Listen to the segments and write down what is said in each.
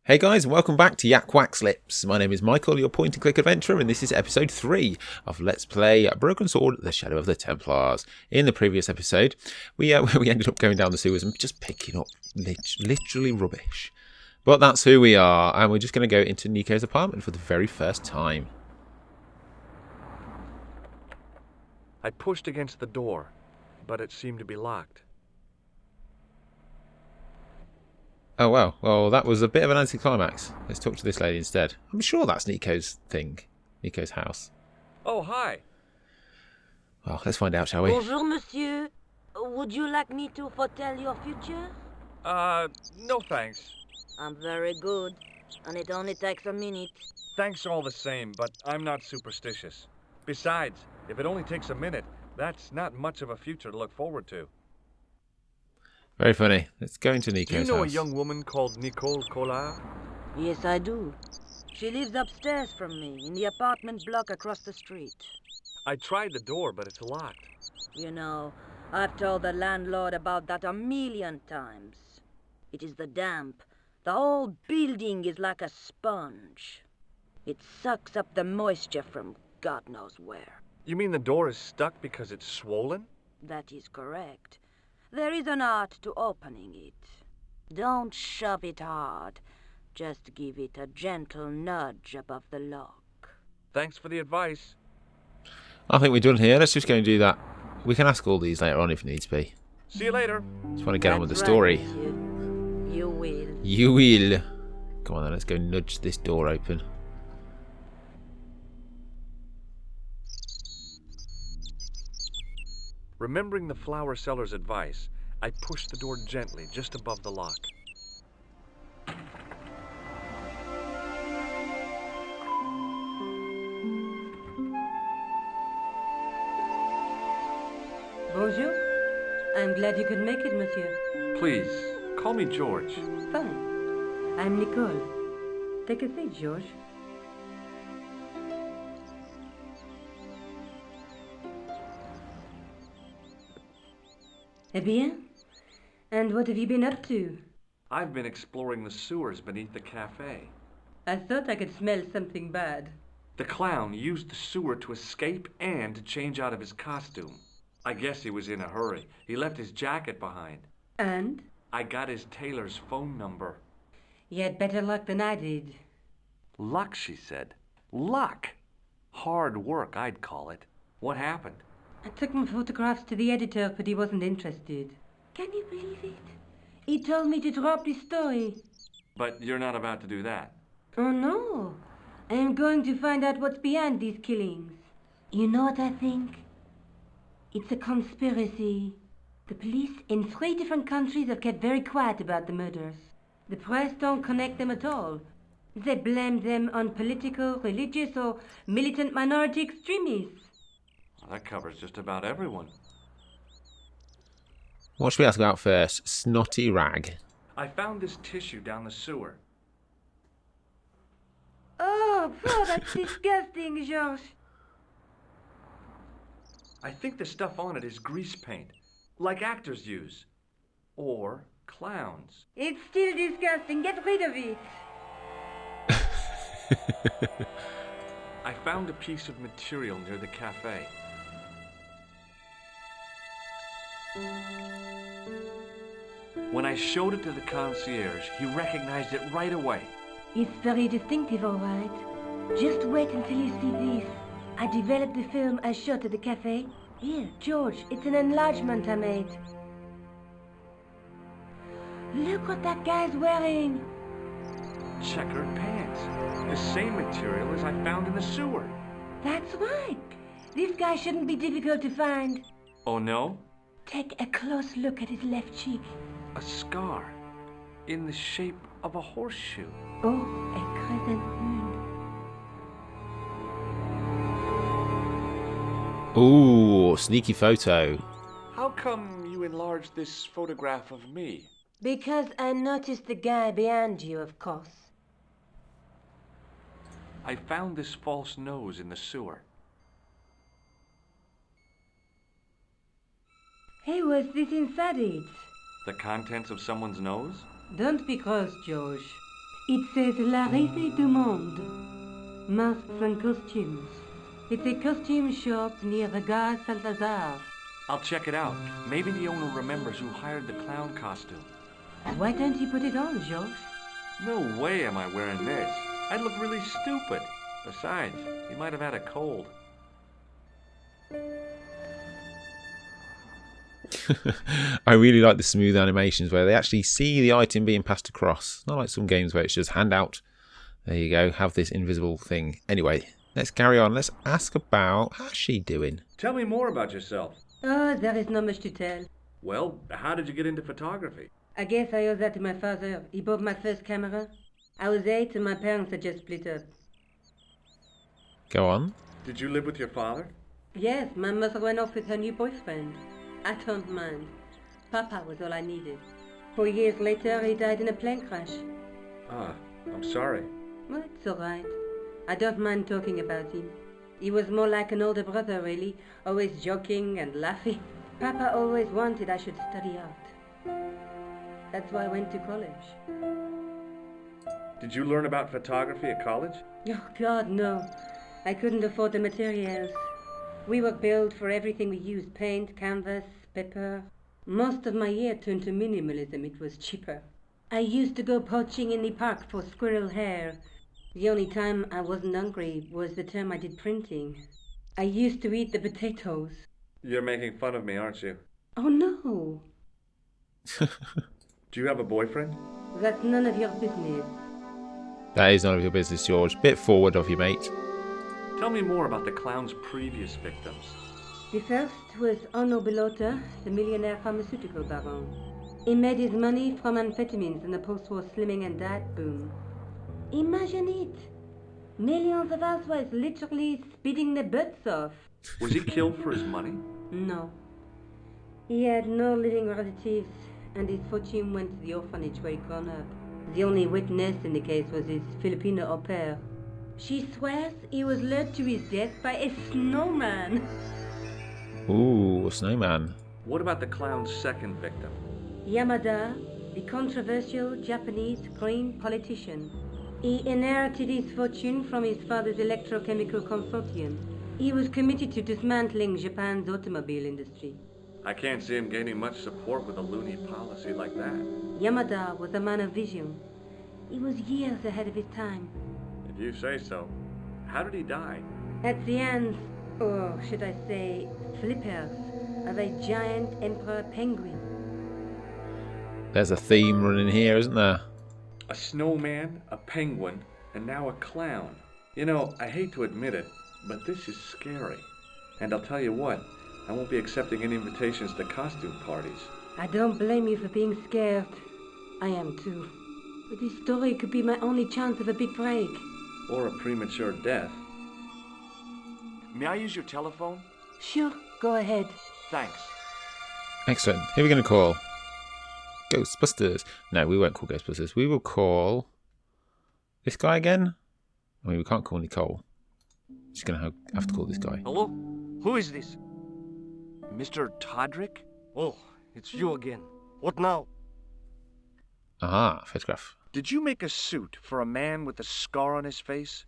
Hey guys, and welcome back to YakWaxLips. My name is Michael, your point-and-click adventurer, and this is episode 3 of Let's Play Broken Sword, The Shadow of the Templars. In the previous episode, we ended up going down the sewers and just picking up literally rubbish. But that's who we are, and we're just going to go into Nico's apartment for the very first time. I pushed against the door, but it seemed to be locked. Oh well, that was a bit of an anticlimax. Let's talk to this lady instead. I'm sure that's Nico's thing. Nico's house. Oh, hi. Well, let's find out, shall we? Bonjour, monsieur. Would you like me to foretell your future? No thanks. I'm very good, and it only takes a minute. Thanks all the same, but I'm not superstitious. Besides, if it only takes a minute, that's not much of a future to look forward to. Very funny. Let's go into Nico's Do you know house. a young woman called Nicole Collard? Yes, I do. She lives upstairs from me, in the apartment block across the street. I tried the door, but it's locked. You know, I've told the landlord about that a million times. It is the damp. The whole building is like a sponge. It sucks up the moisture from God knows where. You mean the door is stuck because it's swollen? That is correct. There is an art to opening it. Don't shove it hard. Just give it a gentle nudge above the lock. Thanks for the advice. I think we're done here. Let's just go and do that. We can ask all these later on if needs be. See you later. Just want to get on with the That's story. right, monsieur. You will. You will. Come on then, let's go nudge this door open. Remembering the flower seller's advice, I pushed the door gently just above the lock. Bonjour. I'm glad you could make it, monsieur. Please, call me George. Fine. I'm Nicole. Take a seat, George. Eh bien? And what have you been up to? I've been exploring the sewers beneath the cafe. I thought I could smell something bad. The clown used the sewer to escape and to change out of his costume. I guess he was in a hurry. He left his jacket behind. And? I got his tailor's phone number. You had better luck than I did. Luck, she said. Luck! Hard work, I'd call it. What happened? I took my photographs to the editor, but he wasn't interested. Can you believe it? He told me to drop the story. But you're not about to do that. Oh no. I am going to find out what's behind these killings. You know what I think? It's a conspiracy. The police in 3 different countries have kept very quiet about the murders. The press don't connect them at all. They blame them on political, religious, or militant minority extremists. Well, that covers just about everyone. What should we ask about first? Snotty rag. I found this tissue down the sewer. Oh, that's disgusting, George. I think the stuff on it is grease paint, like actors use. Or clowns. It's still disgusting. Get rid of it. I found a piece of material near the cafe. When I showed it to the concierge, he recognized it right away. It's very distinctive, all right. Just wait until you see this. I developed the film I shot at the cafe. Here, George, it's an enlargement I made. Look what that guy's wearing. Checkered pants. The same material as I found in the sewer. That's right. This guy shouldn't be difficult to find. Oh no? Take a close look at his left cheek. A scar. In the shape of a horseshoe. Oh, a crescent moon. Ooh, sneaky photo. How come you enlarged this photograph of me? Because I noticed the guy behind you, of course. I found this false nose in the sewer. Hey, what's this inside it? The contents of someone's nose? Don't be cross, George. It says La Risée du Monde. Masks and costumes. It's a costume shop near the Gare Saint-Lazare. I'll check it out. Maybe the owner remembers who hired the clown costume. Why don't you put it on, Georges? No way am I wearing this. I'd look really stupid. Besides, he might have had a cold. I really like the smooth animations where they actually see the item being passed across. Not like some games where it's just hand out. There you go, have this invisible thing. Anyway, let's carry on. Let's ask about how's she doing? Tell me more about yourself. Oh, there is not much to tell. Well, how did you get into photography? I guess I owe that to my father. He bought my first camera. I was 8 and my parents had just split up. Go on. Did you live with your father? Yes, my mother went off with her new boyfriend. I don't mind. Papa was all I needed. 4 years later, he died in a plane crash. Ah, I'm sorry. Well, it's all right. I don't mind talking about him. He was more like an older brother, really, always joking and laughing. Papa always wanted I should study art. That's why I went to college. Did you learn about photography at college? Oh, God, no. I couldn't afford the materials. We were billed for everything we used, paint, canvas, paper. Most of my year turned to minimalism. It was cheaper. I used to go poaching in the park for squirrel hair. The only time I wasn't hungry was the term I did printing. I used to eat the potatoes. You're making fun of me, aren't you? Oh, no. Do you have a boyfriend? That's none of your business. That is none of your business, George. Bit forward of you, mate. Tell me more about the clown's previous victims. The first was Onno Belota, the millionaire pharmaceutical baron. He made his money from amphetamines in the post-war slimming and diet boom. Imagine it. Millions of housewives literally speeding their butts off. Was he killed for his money? No. He had no living relatives, and his fortune went to the orphanage where he grown up. The only witness in the case was his Filipino au pair. She swears he was lured to his death by a snowman. Ooh, a snowman. What about the clown's second victim? Yamada, the controversial Japanese green politician. He inherited his fortune from his father's electrochemical consortium. He was committed to dismantling Japan's automobile industry. I can't see him gaining much support with a loony policy like that. Yamada was a man of vision. He was years ahead of his time. If you say so. How did he die? At the hands, or should I say, flippers, of a giant emperor penguin. There's a theme running here, isn't there? A snowman, a penguin, and now a clown. You know, I hate to admit it, but this is scary. And I'll tell you what, I won't be accepting any invitations to costume parties. I don't blame you for being scared. I am too. But this story could be my only chance of a big break. Or a premature death. May I use your telephone? Sure, go ahead. Thanks. Excellent. Who are we going to call? Ghostbusters. No, we won't call Ghostbusters. We will call this guy again. I mean, we can't call Nicole. She's going to have to call this guy. Hello? Who is this? Mr. Todrick? Oh, it's you again. What now? Aha, photograph. Did you make a suit for a man with a scar on his face?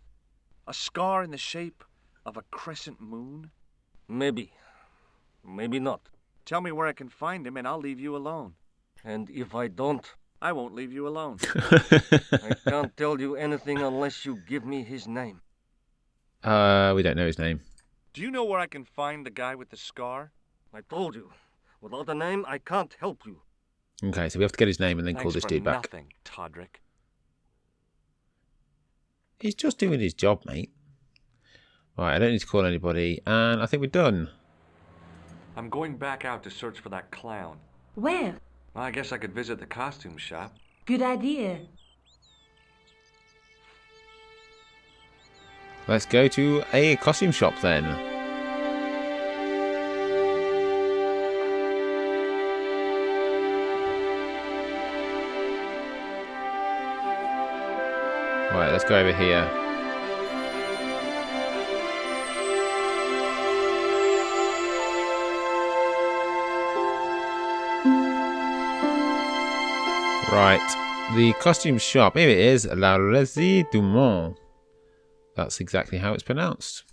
A scar in the shape of a crescent moon? Maybe. Maybe not. Tell me where I can find him and I'll leave you alone. And if I don't, I won't leave you alone. I can't tell you anything unless you give me his name. We don't know his name. Do you know where I can find the guy with the scar? I told you. Without a name, I can't help you. Okay, so we have to get his name and then call Thanks this for dude back. nothing, Todrick. He's just doing his job, mate. Right, I don't need to call anybody, and I think we're done. I'm going back out to search for that clown. Where? Well, I guess I could visit the costume shop. Good idea. Let's go to a costume shop then. Right, let's go over here. Right, The costume shop. Here it is. La Résie du Monde. That's exactly how it's pronounced.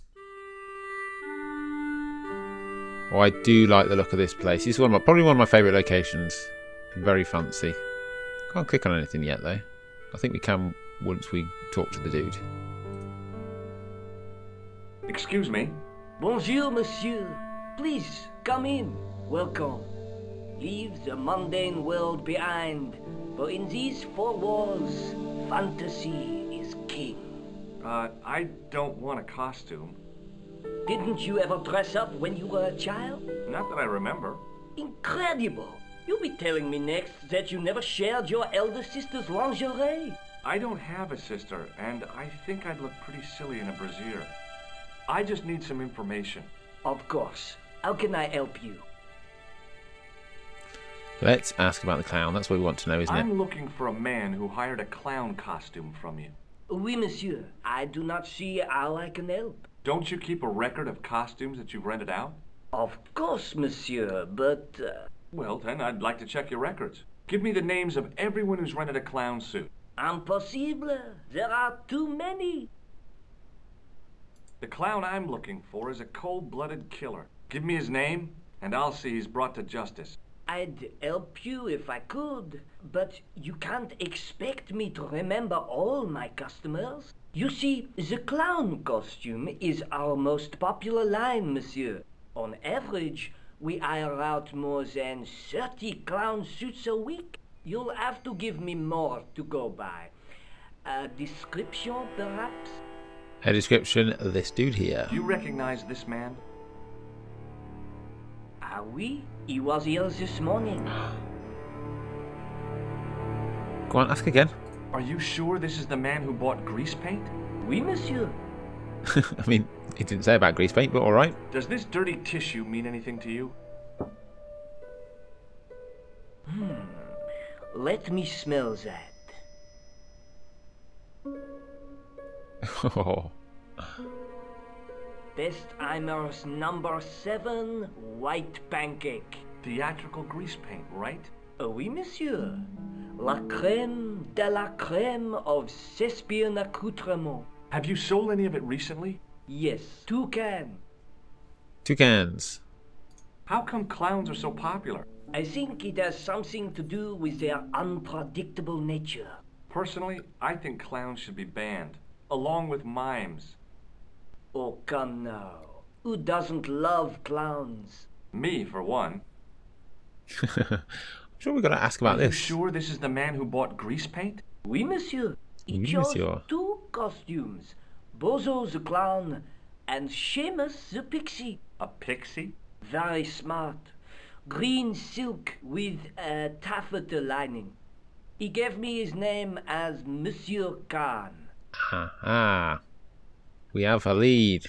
Oh, I do like the look of this place. It's probably one of my favourite locations. Very fancy. Can't click on anything yet, though. I think we can once we talk to the dude. Excuse me. Bonjour, monsieur. Please, come in. Welcome. Leave the mundane world behind, for in these four walls, fantasy is king. I don't want a costume. Didn't you ever dress up when you were a child? Not that I remember. Incredible! You'll be telling me next that you never shared your elder sister's lingerie. I don't have a sister, and I think I'd look pretty silly in a brassiere. I just need some information. Of course. How can I help you? Let's ask about the clown. That's what we want to know, isn't it? I'm looking for a man who hired a clown costume from you. Oui, monsieur. I do not see how I can help. Don't you keep a record of costumes that you've rented out? Of course, monsieur, but... Well, then, I'd like to check your records. Give me the names of everyone who's rented a clown suit. Impossible. There are too many. The clown I'm looking for is a cold-blooded killer. Give me his name, and I'll see he's brought to justice. I'd help you if I could, but you can't expect me to remember all my customers. You see, the clown costume is our most popular line, monsieur. On average, we hire out more than 30 clown suits a week. You'll have to give me more to go by. A description, perhaps? A description of this dude here. Do you recognize this man? Ah oui, he was here this morning. Go on, ask again. Are you sure this is the man who bought grease paint? Oui, monsieur. I mean, he didn't say about grease paint, but alright. Does this dirty tissue mean anything to you? Let me smell that. Oh. Bestheimer's number 7, white pancake. Theatrical grease paint, right? Oui, monsieur. La crème de la crème of Thespian accoutrement. Have you sold any of it recently? Yes, 2 cans. 2 cans. How come clowns are so popular? I think it has something to do with their unpredictable nature. Personally, I think clowns should be banned, along with mimes. Oh, come now. Who doesn't love clowns? Me, for one. I'm sure we've got to ask about Are you this. sure this is the man who bought grease paint? Oui, monsieur. He Oui, chose monsieur. 2 costumes. Bozo the clown and Seamus the pixie. A pixie? Very smart. Green silk with a taffeta lining. He gave me his name as Monsieur Khan. Aha. We have a lead.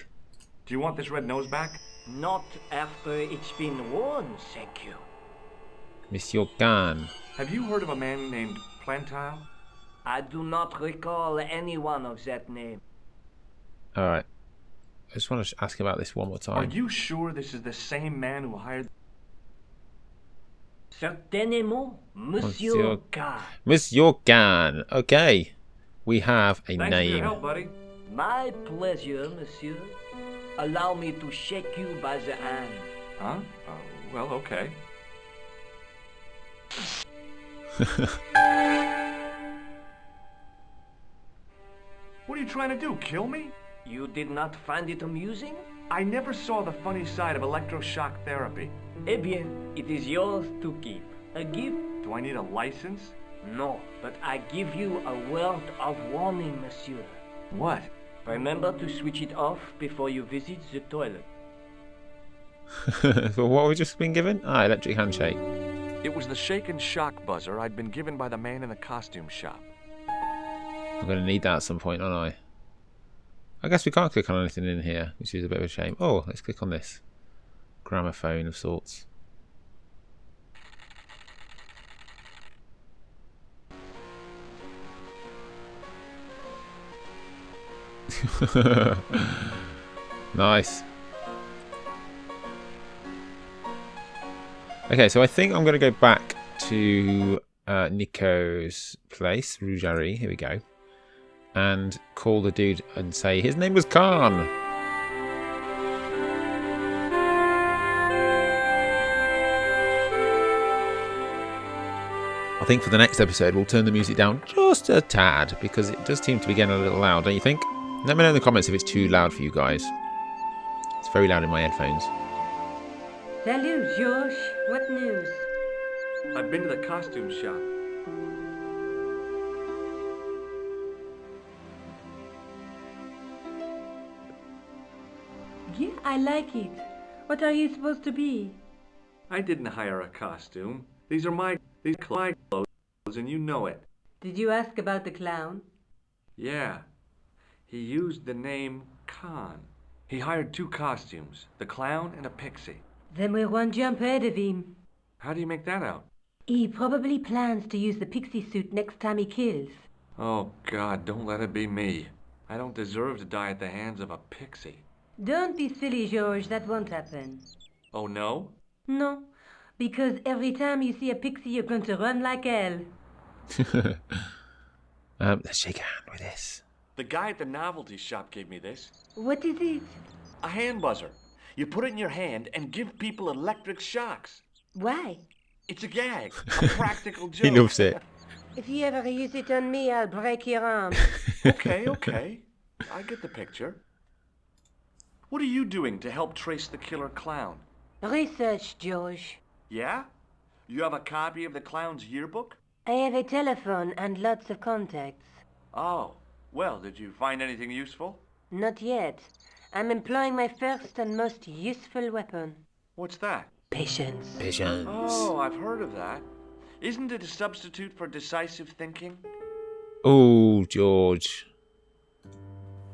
Do you want this red nose back? Not after it's been worn, thank you. Monsieur Khan. Have you heard of a man named Plantile? I do not recall anyone of that name. Alright. I just want to ask about this one more Are time. you sure this is the same man who hired... Certainement, Monsieur Monsieur- Khan. Monsieur Khan. Okay. We have a Thanks for name. your help, buddy. My pleasure, monsieur. Allow me to shake you by the hand. Huh? Well, okay. What are you trying to do, kill me? You did not find it amusing? I never saw the funny side of electroshock therapy. Eh bien, it is yours to keep. A gift? Do I need a license? No, but I give you a word of warning, monsieur. What? Remember to switch it off before you visit the toilet. So what have we just been given? Ah, electric handshake. It was the shake and shock buzzer I'd been given by the man in the costume shop. I'm going to need that at some point, aren't I guess we can't click on anything in here, which is a bit of a shame. Oh, let's click on this. Gramophone of sorts. Nice. Okay, so I think I'm going to go back to Nico's place, Rougerie. Here we go. And call the dude and say his name was Khan. I think for the next episode we'll turn the music down just a tad because it does seem to be getting a little loud, don't you think? Let me know in the comments if it's too loud for you guys. It's very loud in my headphones. Salut, George. What news? I've been to the costume shop. Yeah, I like it. What are you supposed to be? I didn't hire a costume. These are my clothes, and you know it. Did you ask about the clown? Yeah. He used the name Khan. He hired 2 costumes, the clown and a pixie. Then we're one jump ahead of him. How do you make that out? He probably plans to use the pixie suit next time he kills. Oh, God, don't let it be me. I don't deserve to die at the hands of a pixie. Don't be silly, George. That won't happen. Oh, no? No, because every time you see a pixie, you're going to run like hell. Let's shake a hand with this. The guy at the novelty shop gave me this. What is it? A hand buzzer. You put it in your hand and give people electric shocks. Why? It's a gag. A practical joke. He loves it. If you ever use it on me, I'll break your arm. Okay. I get the picture. What are you doing to help trace the killer clown? Research, George. Yeah? You have a copy of the clown's yearbook? I have a telephone and lots of contacts. Oh. Well, did you find anything useful? Not yet. I'm employing my first and most useful weapon. What's that? Patience. Visions. Oh, I've heard of that. Isn't it a substitute for decisive thinking? Oh, George.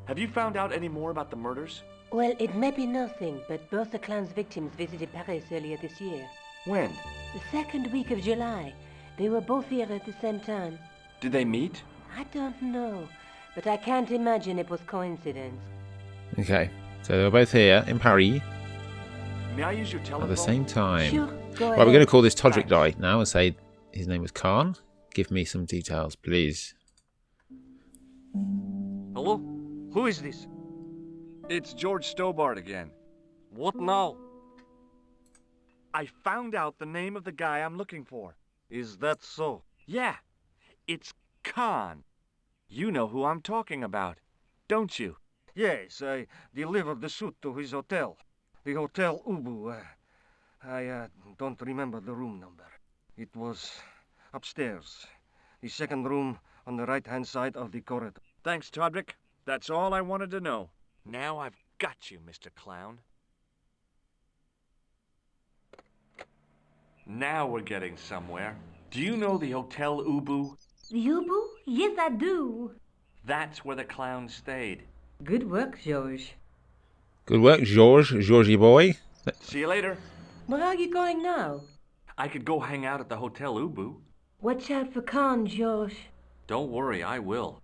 Have you found out any more about the murders? Well, it may be nothing, but both the clown's victims visited Paris earlier this year. When? The second week of July. They were both here at the same time. Did they meet? I don't know, but I can't imagine it was coincidence. Okay, so they're both here in Paris May I use your telephone? at the same time. Sure, go Right, ahead. we're going to call this Todrick guy now and say his name was Khan. Give me some details, please. Hello? Who is this? It's George Stobbart again. What now? I found out the name of the guy I'm looking for. Is that so? Yeah. It's Khan. You know who I'm talking about, don't you? Yes, I delivered the suit to his hotel. The Hotel Ubu. I don't remember the room number. It was upstairs. The second room on the right-hand side of the corridor. Thanks, Todrick. That's all I wanted to know. Now I've got you, Mr. Clown. Now we're getting somewhere. Do you know the Hotel Ubu? The Ubu? Yes, I do. That's where the clown stayed. Good work, George. Good work, Georgie boy. See you later. Where are you going now? I could go hang out at the Hotel Ubu. Watch out for Khan, George. Don't worry, I will.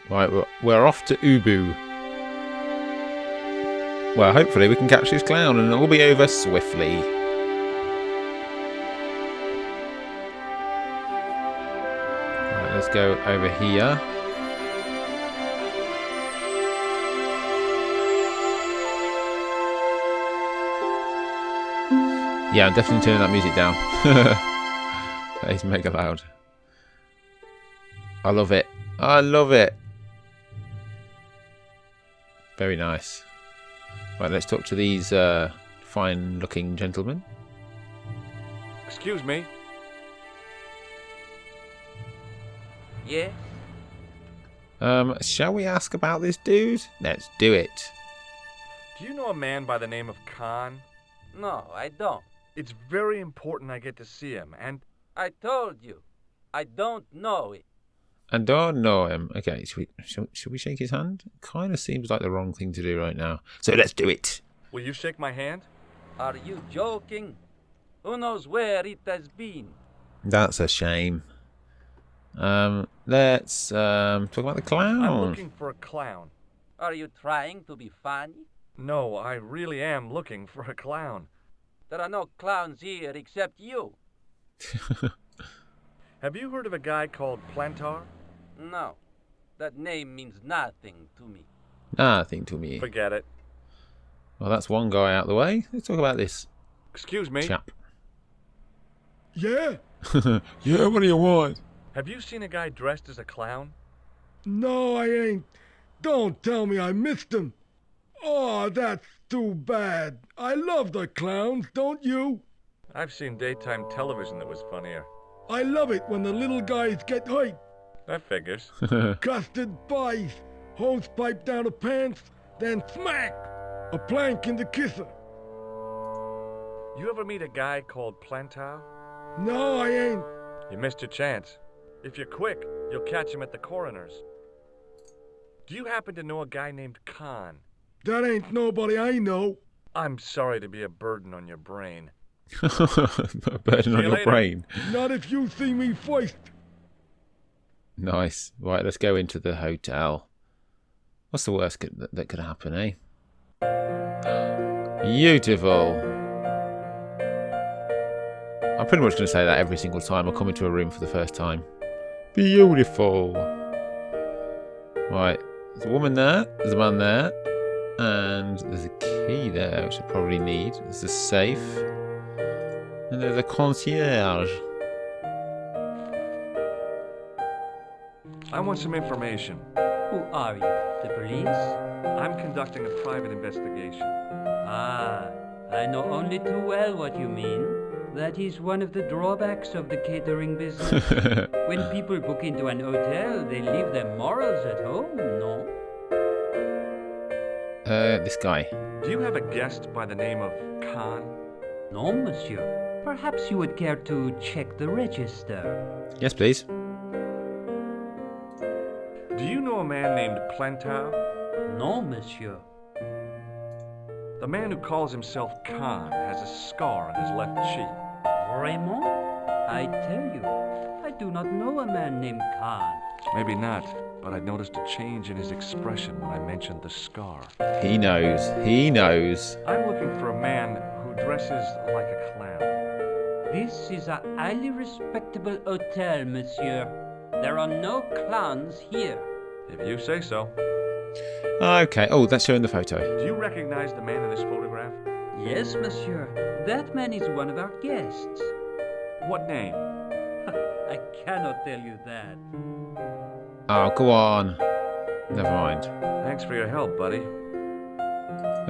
Right, we're off to Ubu. Well, hopefully we can catch this clown and it'll be over swiftly. Right, let's go over here. Yeah, I'm definitely turning that music down. That is mega loud. I love it. I love it. Very nice. Right, let's talk to these fine-looking gentlemen. Excuse me. Yes? Shall we ask about this dude? Let's do it. Do you know a man by the name of Khan? No, I don't. It's very important I get to see him, and I told you. I don't know it. I don't know him. Okay, should we shake his hand? Kind of seems like the wrong thing to do right now. So let's do it. will you shake my hand? Are you joking? Who knows where it has been? That's a shame. Let's talk about the clown. I'm looking for a clown. Are you trying to be funny? No, I really am looking for a clown. There are no clowns here except you. Have you heard of a guy called Plantar? No, that name means nothing to me. Nothing to me. Forget it. Well, that's one guy out the way. Let's talk about this Excuse me. chap. Yeah? Yeah, what do you want? Have you seen a guy dressed as a clown? No, I ain't. Don't tell me I missed him. Oh, that's too bad. I love the clowns, don't you? I've seen daytime television that was funnier. I love it when the little guys get hurt. That figures. Custard pies, hose pipe down the pants, then smack! A plank in the kisser. You ever meet a guy called Plantar? No, I ain't. You missed your chance. If you're quick, you'll catch him at the coroner's. Do you happen to know a guy named Khan? That ain't nobody I know. I'm sorry to be a burden on your brain. A burden on you your later. brain. Not if you see me first. Nice. Right, let's go into the hotel. What's the worst that could happen, eh? Beautiful. I'm pretty much going to say that every single time I come into a room for the first time. Beautiful. Right, there's a woman there, there's a man there, and there's a key there, which I probably need. There's a safe, and there's a concierge. I want some information. Who are you? The police? I'm conducting a private investigation. Ah, I know only too well what you mean. That is one of the drawbacks of the catering business. When people book into an hotel, they leave their morals at home, no? This guy. Do you have a guest by the name of Khan? No, monsieur. Perhaps you would care to check the register. Yes, please. Do you know a man named Plantar? No, monsieur. The man who calls himself Khan has a scar on his left cheek. Vraiment? I tell you, I do not know a man named Khan. Maybe not, but I noticed a change in his expression when I mentioned the scar. He knows. He knows. I'm looking for a man who dresses like a clown. This is a highly respectable hotel, monsieur. There are no clowns here. If you say so. Okay. Oh, that's showing the photo. Do you recognize the man in this photograph? Yes, monsieur. That man is one of our guests. What name? I cannot tell you that. Oh, go on. Never mind. Thanks for your help, buddy.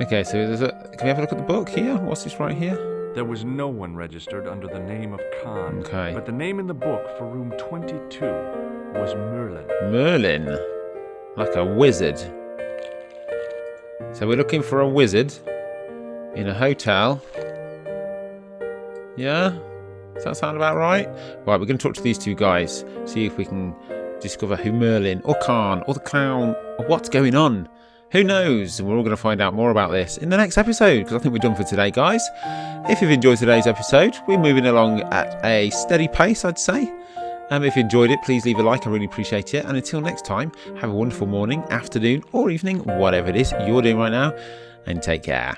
Okay, so there's a. Can we have a look at the book here? What's this right here? There was no one registered under the name of Khan. Okay. But the name in the book for room 22 was Merlin. Merlin. Like a wizard. So we're looking for a wizard in a hotel. Yeah? Does that sound about right? Right, we're going to talk to these two guys. See if we can discover who Merlin or Khan or the clown or what's going on. Who knows? And we're all going to find out more about this in the next episode, because I think we're done for today, guys. If you've enjoyed today's episode, we're moving along at a steady pace, I'd say. If you enjoyed it, please leave a like. I really appreciate it. And until next time, have a wonderful morning, afternoon, or evening, whatever it is you're doing right now. And take care.